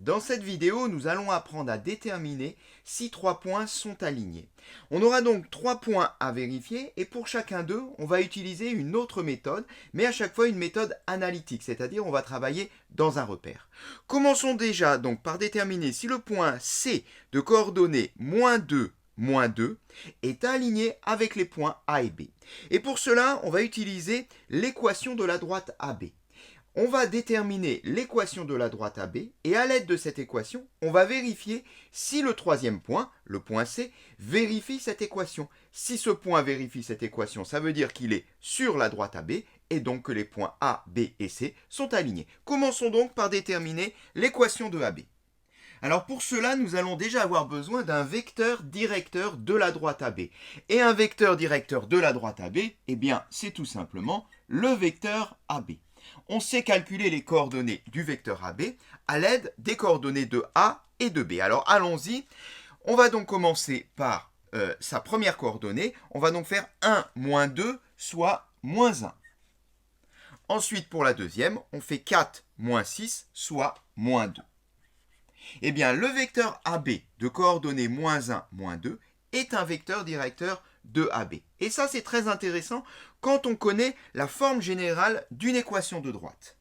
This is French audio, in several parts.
Dans cette vidéo, nous allons apprendre à déterminer si 3 points sont alignés. On aura donc 3 points à vérifier et pour chacun d'eux, on va utiliser une autre méthode, mais à chaque fois une méthode analytique, c'est-à-dire on va travailler dans un repère. Commençons déjà donc par déterminer si le point C de coordonnées -2, -2 est aligné avec les points A et B. Et pour cela, on va utiliser l'équation de la droite AB. On va déterminer l'équation de la droite AB et à l'aide de cette équation, on va vérifier si le troisième point, le point C, vérifie cette équation. Si ce point vérifie cette équation, ça veut dire qu'il est sur la droite AB et donc que les points A, B et C sont alignés. Commençons donc par déterminer l'équation de AB. Alors pour cela, nous allons déjà avoir besoin d'un vecteur directeur de la droite AB. Et un vecteur directeur de la droite AB, eh bien c'est tout simplement le vecteur AB. On sait calculer les coordonnées du vecteur AB à l'aide des coordonnées de A et de B. Alors allons-y, on va donc commencer par sa première coordonnée. On va donc faire 1 moins 2, soit moins 1. Ensuite, pour la deuxième, on fait 4 moins 6, soit moins 2. Eh bien, le vecteur AB de coordonnées moins 1, moins 2 est un vecteur directeur de AB. Et ça, c'est très intéressant quand on connaît la forme générale d'une équation de droite.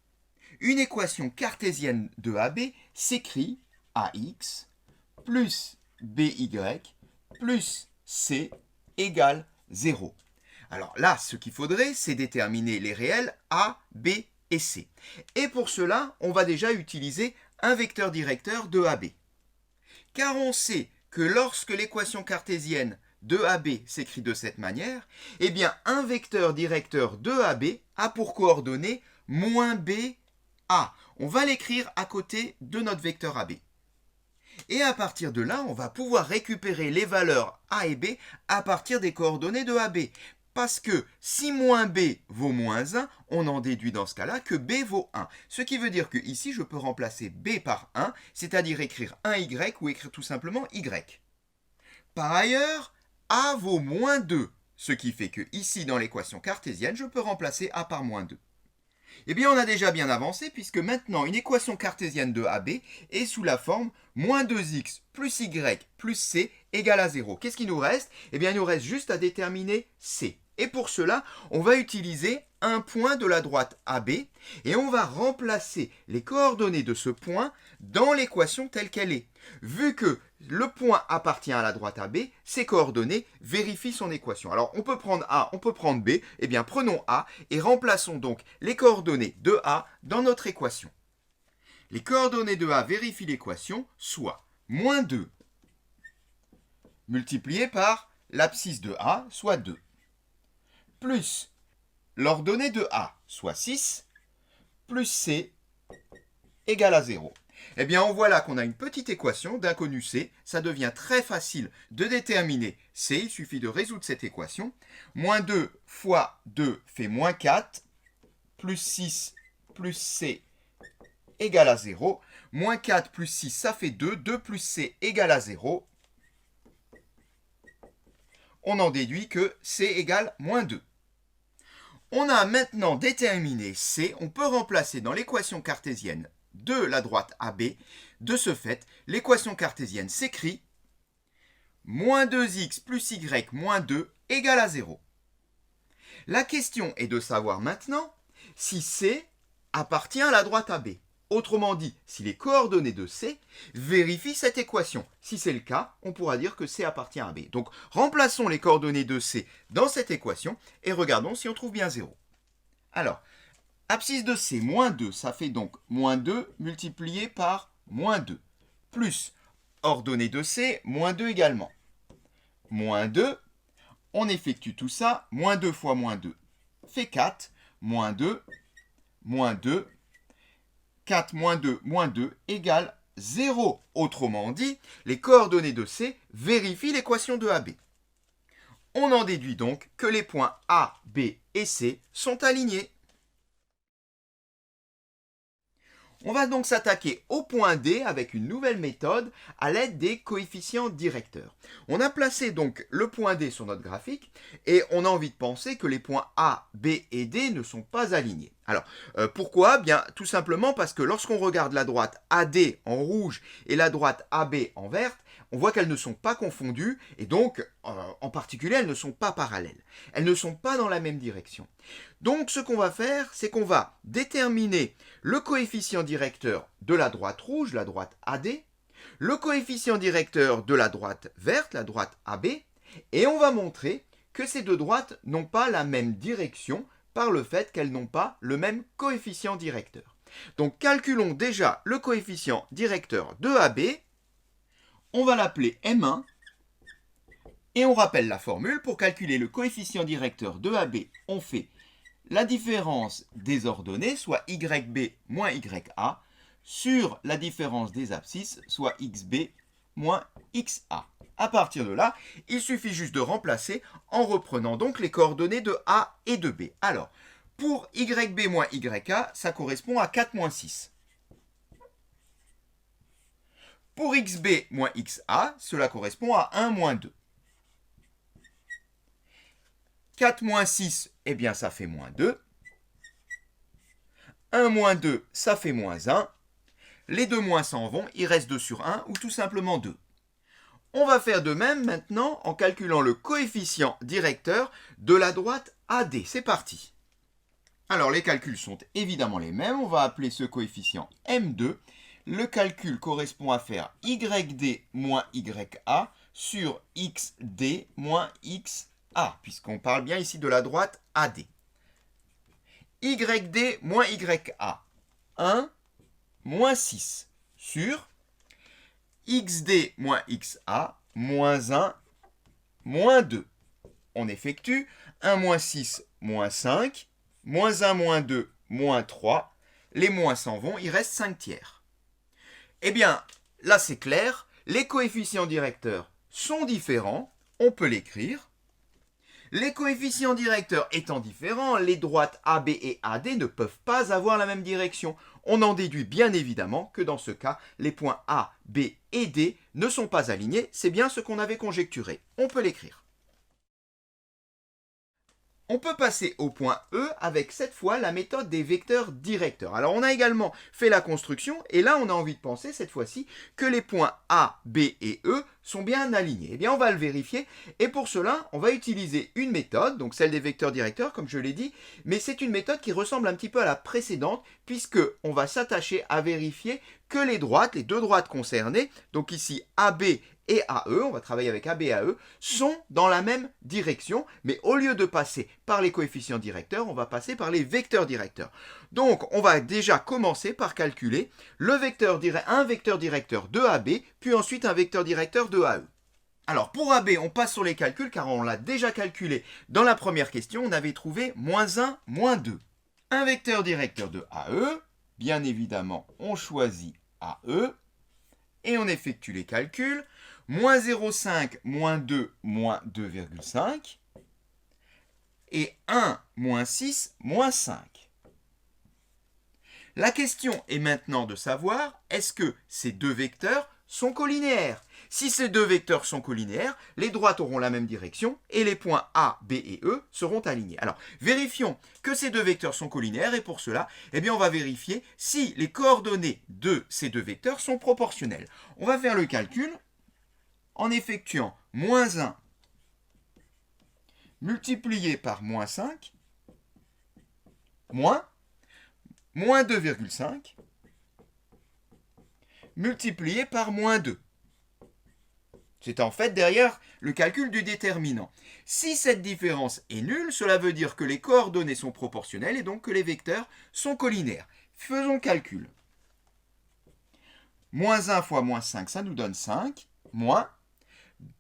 Une équation cartésienne de AB s'écrit AX plus BY plus C égale 0. Alors là, ce qu'il faudrait, c'est déterminer les réels A, B et C. Et pour cela, on va déjà utiliser un vecteur directeur de AB. Car on sait que lorsque l'équation cartésienne de AB s'écrit de cette manière, eh bien un vecteur directeur de AB a pour coordonnée moins B, A. On va l'écrire à côté de notre vecteur AB. Et à partir de là, on va pouvoir récupérer les valeurs A et B à partir des coordonnées de AB. Parce que si moins B vaut moins 1, on en déduit dans ce cas-là que B vaut 1. Ce qui veut dire que ici, je peux remplacer B par 1, c'est-à-dire écrire 1Y ou écrire tout simplement Y. Par ailleurs, A vaut moins 2, ce qui fait que ici, dans l'équation cartésienne, je peux remplacer A par moins 2. Eh bien, on a déjà bien avancé puisque maintenant, une équation cartésienne de AB est sous la forme moins 2x plus y plus c égale à 0. Qu'est-ce qui nous reste? Eh bien, il nous reste juste à déterminer c. Et pour cela, on va utiliser un point de la droite AB et on va remplacer les coordonnées de ce point dans l'équation telle qu'elle est. Vu que le point appartient à la droite AB, ses coordonnées vérifient son équation. Alors on peut prendre A, on peut prendre B, eh bien prenons A et remplaçons donc les coordonnées de A dans notre équation. Les coordonnées de A vérifient l'équation, soit moins 2 multiplié par l'abscisse de A, soit 2, plus l'ordonnée de A, soit 6, plus C égale à 0. Eh bien, on voit là qu'on a une petite équation d'inconnu C. Ça devient très facile de déterminer C. Il suffit de résoudre cette équation. Moins 2 fois 2 fait moins 4, plus 6 plus C égale à 0. Moins 4 plus 6, ça fait 2. 2 plus C égale à 0. On en déduit que C égale moins 2. On a maintenant déterminé C. On peut remplacer dans l'équation cartésienne de la droite AB. De ce fait, l'équation cartésienne s'écrit moins 2x plus y moins 2 égale à 0. La question est de savoir maintenant si C appartient à la droite AB. Autrement dit, si les coordonnées de C vérifient cette équation. Si c'est le cas, on pourra dire que C appartient à B. Donc, remplaçons les coordonnées de C dans cette équation et regardons si on trouve bien 0. Alors, abscisse de C, moins 2, ça fait donc moins 2 multiplié par moins 2. Plus ordonnée de C, moins 2 également. Moins 2, on effectue tout ça, moins 2 fois moins 2 fait 4, moins 2, 4 moins 2 égale 0. Autrement dit, les coordonnées de C vérifient l'équation de AB. On en déduit donc que les points A, B et C sont alignés. On va donc s'attaquer au point D avec une nouvelle méthode à l'aide des coefficients directeurs. On a placé donc le point D sur notre graphique et on a envie de penser que les points A, B et D ne sont pas alignés. Alors, pourquoi? Bien, tout simplement parce que lorsqu'on regarde la droite AD en rouge et la droite AB en verte, on voit qu'elles ne sont pas confondues et donc, en particulier, elles ne sont pas parallèles. Elles ne sont pas dans la même direction. Donc, ce qu'on va faire, c'est qu'on va déterminer le coefficient directeur de la droite rouge, la droite AD, le coefficient directeur de la droite verte, la droite AB, et on va montrer que ces deux droites n'ont pas la même direction par le fait qu'elles n'ont pas le même coefficient directeur. Donc, calculons déjà le coefficient directeur de AB. On va l'appeler M1 et on rappelle la formule. Pour calculer le coefficient directeur de AB, on fait la différence des ordonnées, soit YB moins YA, sur la différence des abscisses, soit XB moins XA. À partir de là, il suffit juste de remplacer en reprenant donc les coordonnées de A et de B. Alors, pour YB moins YA, ça correspond à 4 moins 6. Pour XB moins XA, cela correspond à 1 moins 2. 4 moins 6, eh bien ça fait moins 2. 1 moins 2, ça fait moins 1. Les deux moins s'en vont, il reste 2 sur 1 ou tout simplement 2. On va faire de même maintenant en calculant le coefficient directeur de la droite AD. C'est parti. Alors les calculs sont évidemment les mêmes. On va appeler ce coefficient M2. Le calcul correspond à faire YD moins YA sur XD moins XA, puisqu'on parle bien ici de la droite AD. YD moins YA, 1 moins 6 sur XD moins XA, moins 1 moins 2. On effectue 1 moins 6 moins 5, moins 1 moins 2 moins 3. Les moins s'en vont, il reste 5 tiers. Eh bien, là c'est clair, les coefficients directeurs sont différents, on peut l'écrire. Les coefficients directeurs étant différents, les droites AB et AD ne peuvent pas avoir la même direction. On en déduit bien évidemment que dans ce cas, les points A, B et D ne sont pas alignés, c'est bien ce qu'on avait conjecturé. On peut l'écrire. On peut passer au point E avec cette fois la méthode des vecteurs directeurs. Alors on a également fait la construction et là on a envie de penser cette fois-ci que les points A, B et E sont bien alignés. Eh bien on va le vérifier et pour cela on va utiliser une méthode, donc celle des vecteurs directeurs comme je l'ai dit, mais c'est une méthode qui ressemble un petit peu à la précédente puisque on va s'attacher à vérifier que les droites, les deux droites concernées, donc ici AB et AE, on va travailler avec AB et AE, sont dans la même direction, mais au lieu de passer par les coefficients directeurs, on va passer par les vecteurs directeurs. Donc, on va déjà commencer par calculer un vecteur directeur de AB, puis ensuite un vecteur directeur de AE. Alors, pour AB, on passe sur les calculs, car on l'a déjà calculé dans la première question, on avait trouvé moins 1, moins 2. Un vecteur directeur de AE, bien évidemment, on choisit AE, et on effectue les calculs. Moins 0,5, moins 2, moins 2,5. Et 1, moins 6, moins 5. La question est maintenant de savoir, est-ce que ces deux vecteurs sont colinéaires? Si ces deux vecteurs sont colinéaires, les droites auront la même direction et les points A, B et E seront alignés. Alors, vérifions que ces deux vecteurs sont colinéaires et pour cela, eh bien, on va vérifier si les coordonnées de ces deux vecteurs sont proportionnelles. On va faire le calcul en effectuant moins 1 multiplié par moins 5, moins 2,5 multiplié par moins 2. C'est en fait derrière le calcul du déterminant. Si cette différence est nulle, cela veut dire que les coordonnées sont proportionnelles et donc que les vecteurs sont colinéaires. Faisons le calcul. Moins 1 fois moins 5, ça nous donne 5, moins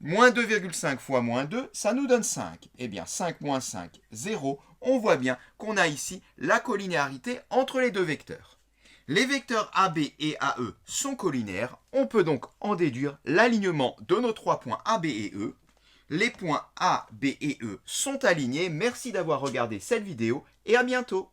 2,5 fois moins 2, ça nous donne 5. Eh bien, 5 moins 5, 0. On voit bien qu'on a ici la colinéarité entre les deux vecteurs. Les vecteurs AB et AE sont colinéaires. On peut donc en déduire l'alignement de nos trois points AB et E. Les points A, B et E sont alignés. Merci d'avoir regardé cette vidéo et à bientôt.